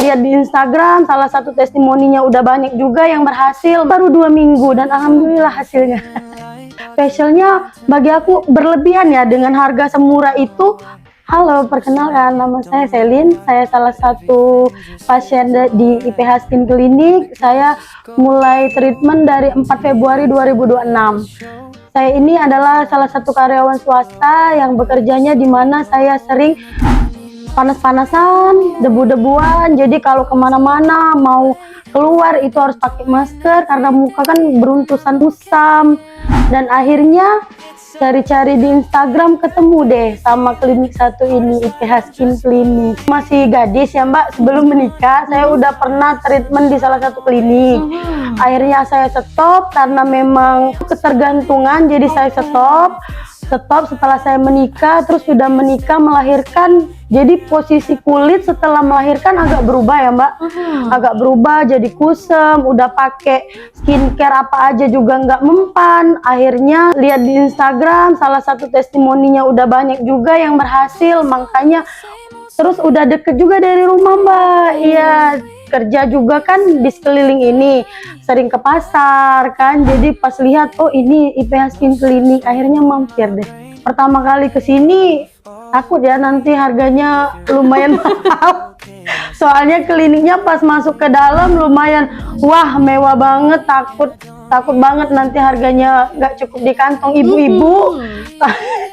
lihat di Instagram, salah satu testimoninya udah banyak juga yang berhasil, baru 2 minggu dan alhamdulillah hasilnya. Facialnya bagi aku berlebihan ya dengan harga semurah itu. Halo, perkenalkan nama saya Selin. Saya salah satu pasien di IPH Skin Clinic. Saya mulai treatment dari 4 Februari 2026. Saya ini adalah salah satu karyawan swasta yang bekerjanya di mana saya sering panas-panasan, debu-debuan. Jadi kalau kemana-mana mau keluar itu harus pakai masker karena muka kan beruntusan kusam. Dan akhirnya cari-cari di Instagram ketemu deh sama klinik satu ini, IPH Skin Clinic. Masih gadis ya Mbak, sebelum menikah saya udah pernah treatment di salah satu klinik. Akhirnya saya stop karena memang ketergantungan, jadi saya stop setelah saya menikah. Terus sudah menikah, melahirkan, jadi posisi kulit setelah melahirkan agak berubah ya Mbak. Agak berubah jadi kusam, udah pakai skincare apa aja juga nggak mempan. Akhirnya lihat di Instagram, salah satu testimoninya udah banyak juga yang berhasil, makanya terus udah deket juga dari rumah Mbak. Iya, kerja juga kan di sekeliling ini, sering ke pasar kan, jadi pas lihat oh ini IPH Skin Clinic, akhirnya mampir deh. Pertama kali kesini takut ya nanti harganya lumayan mahal, soalnya kliniknya pas masuk ke dalam lumayan wah mewah banget, takut banget nanti harganya nggak cukup di kantong ibu-ibu.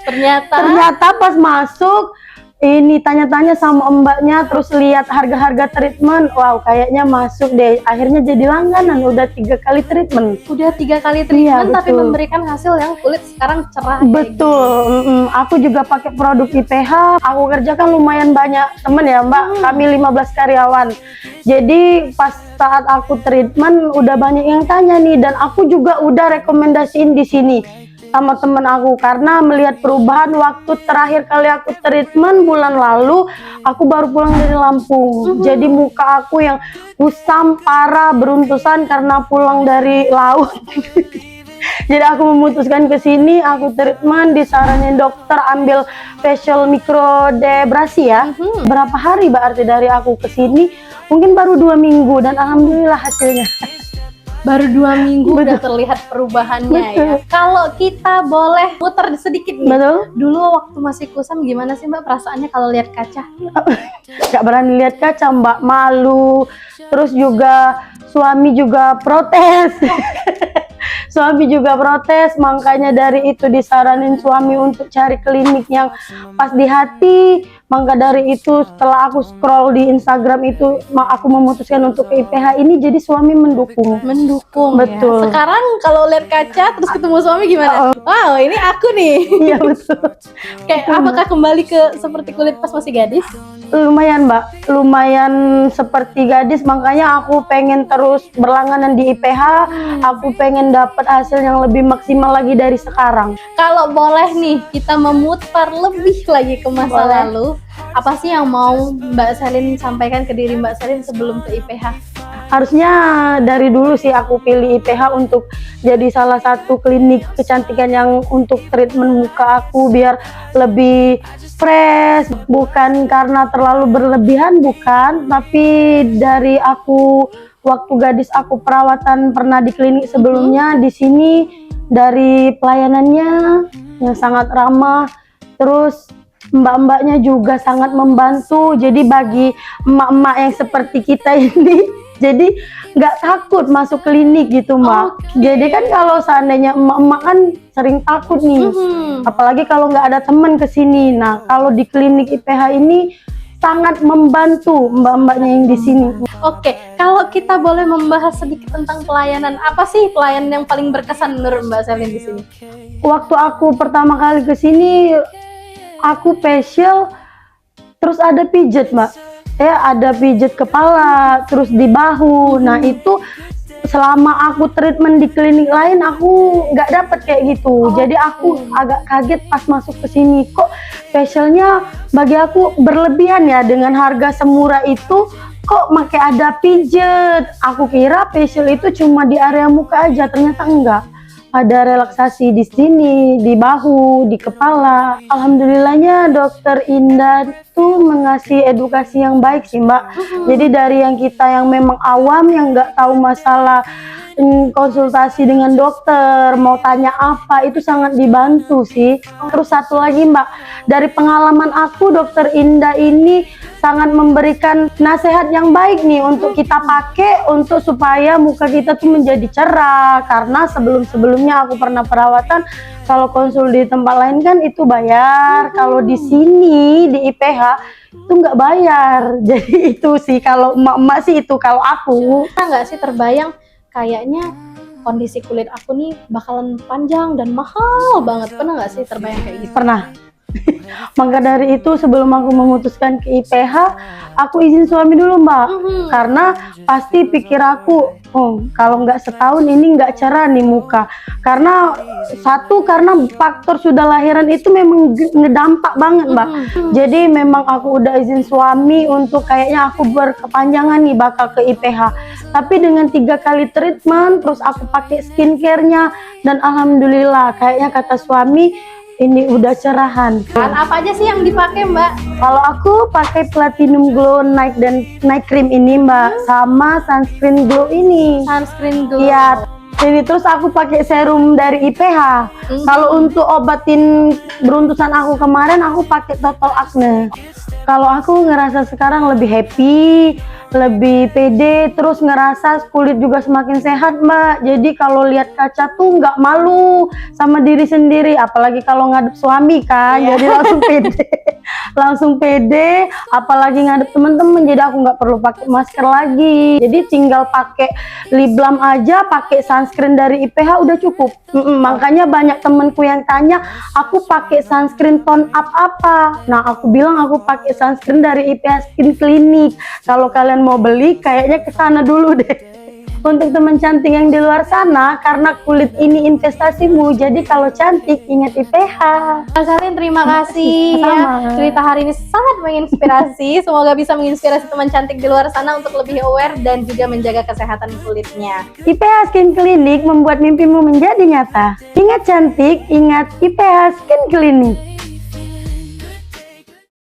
Ternyata pas masuk ini tanya-tanya sama mbaknya, terus lihat harga-harga treatment, wow kayaknya masuk deh. Akhirnya jadi langganan, udah 3 kali treatment. Udah 3 kali treatment, iya, tapi memberikan hasil yang kulit sekarang cerah. Betul. Aku juga pakai produk IPH. Aku kerjakan lumayan banyak temen ya Mbak. Kami 15 karyawan. Jadi pas saat aku treatment udah banyak yang tanya nih, dan aku juga udah rekomendasiin di sini sama temen aku karena melihat perubahan. Waktu terakhir kali aku treatment bulan lalu, aku baru pulang dari Lampung. Jadi muka aku yang kusam parah, beruntusan karena pulang dari laut. Jadi aku memutuskan ke sini, aku treatment, disaranin dokter ambil facial microdermabrasi ya. Berapa hari berarti dari aku ke sini? Mungkin baru 2 minggu dan alhamdulillah hasilnya. Baru 2 minggu udah terlihat perubahannya. Ya. Kalau kita boleh muter sedikit nih. Dulu waktu masih kusam gimana sih Mbak perasaannya kalau lihat kaca? Gak berani lihat kaca Mbak, malu. Terus juga suami juga protes. Suami juga protes, makanya dari itu disaranin suami untuk cari klinik yang pas di hati. Maka dari itu setelah aku scroll di Instagram itu, aku memutuskan untuk ke IPH ini, jadi suami mendukung. Betul. Ya. Sekarang kalau lihat kaca terus ketemu suami gimana? Wow, ini aku nih. Iya betul. Kayak apakah kembali ke seperti kulit pas masih gadis? Lumayan Mbak, lumayan seperti gadis, makanya aku pengen terus berlangganan di IPH. Aku pengen dapat hasil yang lebih maksimal lagi dari sekarang. Kalau boleh nih kita memutar lebih lagi ke masa lalu, apa sih yang mau Mbak Selin sampaikan ke diri Mbak Selin sebelum ke IPH? Harusnya dari dulu sih aku pilih IPH untuk jadi salah satu klinik kecantikan yang untuk treatment muka aku biar lebih fresh, bukan karena terlalu berlebihan, bukan, tapi dari aku waktu gadis aku perawatan pernah di klinik sebelumnya. Di sini dari pelayanannya yang sangat ramah, terus mbak-mbaknya juga sangat membantu. Jadi bagi emak-emak yang seperti kita ini jadi nggak takut masuk klinik gitu Mbak. Jadi kan kalau seandainya emak-emak kan sering takut nih, apalagi kalau nggak ada teman kesini. Nah kalau di klinik IPH ini sangat membantu mbak-mbaknya yang di sini. Oke, kalau kita boleh membahas sedikit tentang pelayanan, apa sih pelayanan yang paling berkesan menurut Mbak Selin di sini? Waktu aku pertama kali ke sini, aku facial, terus ada pijat Mbak. Ada pijat kepala, terus di bahu. Nah itu selama aku treatment di klinik lain aku nggak dapet kayak gitu. Jadi aku agak kaget pas masuk ke sini, kok facialnya bagi aku berlebihan ya dengan harga semurah itu. Kok pakai ada pijat? Aku kira facial itu cuma di area muka aja, ternyata enggak. ada relaksasi di sini, di bahu, di kepala. Alhamdulillahnya dokter Indah tuh mengasih edukasi yang baik sih Mbak. Jadi dari yang kita yang memang awam yang nggak tahu masalah konsultasi dengan dokter, mau tanya apa, itu sangat dibantu sih. Terus satu lagi Mbak, dari pengalaman aku dokter Indah ini sangat memberikan nasihat yang baik nih untuk kita pakai untuk supaya muka kita tuh menjadi cerah. Karena sebelum-sebelumnya aku pernah perawatan, kalau konsul di tempat lain kan itu bayar, kalau di sini di IPH itu nggak bayar. Jadi itu sih kalau emak-emak sih, itu kalau aku. Pernah nggak sih terbayang kayaknya kondisi kulit aku nih bakalan panjang dan mahal banget? Pernah nggak sih terbayang kayak gitu? Pernah. Maka dari itu sebelum aku memutuskan ke IPH, aku izin suami dulu Mbak. Karena pasti pikir aku, oh kalau nggak setahun ini nggak cerah nih muka. Karena satu, karena faktor sudah lahiran itu memang ngedampak banget Mbak. Jadi memang aku udah izin suami untuk kayaknya aku berkepanjangan nih bakal ke IPH. Tapi dengan 3 kali treatment, terus aku pakai skincare-nya, dan alhamdulillah kayaknya kata suami, ini udah cerahan. Bahan apa aja sih yang dipakai Mbak? Kalau aku pakai Platinum Glow Night dan Night Cream ini Mbak, sama Sunscreen Glow ini. Sunscreen Glow. Iya. Jadi terus aku pakai serum dari IPH. Kalau untuk obatin beruntusan aku kemarin, aku pakai Total Acne. Kalau aku ngerasa sekarang lebih happy, lebih pede, terus ngerasa kulit juga semakin sehat Mbak. Jadi kalau lihat kaca tuh nggak malu sama diri sendiri, apalagi kalau ngadep suami kan, jadi langsung pede. Langsung pede, apalagi ngadep temen-temen, jadi aku nggak perlu pakai masker lagi. Jadi tinggal pakai lip balm aja, pakai sunscreen dari IPH udah cukup. Makanya banyak temenku yang tanya, aku pakai sunscreen tone up apa? Nah aku bilang aku pakai sunscreen dari IPH Skin Clinic. Kalau kalian mau beli, kayaknya ke sana dulu deh. Untuk teman cantik yang di luar sana, karena kulit ini investasimu, jadi kalau cantik ingat IPH. Mbak Karin, terima kasih ya. Cerita hari ini sangat menginspirasi. Semoga bisa menginspirasi teman cantik di luar sana untuk lebih aware dan juga menjaga kesehatan kulitnya. IPH Skin Clinic membuat mimpimu menjadi nyata. Ingat cantik, ingat IPH Skin Clinic.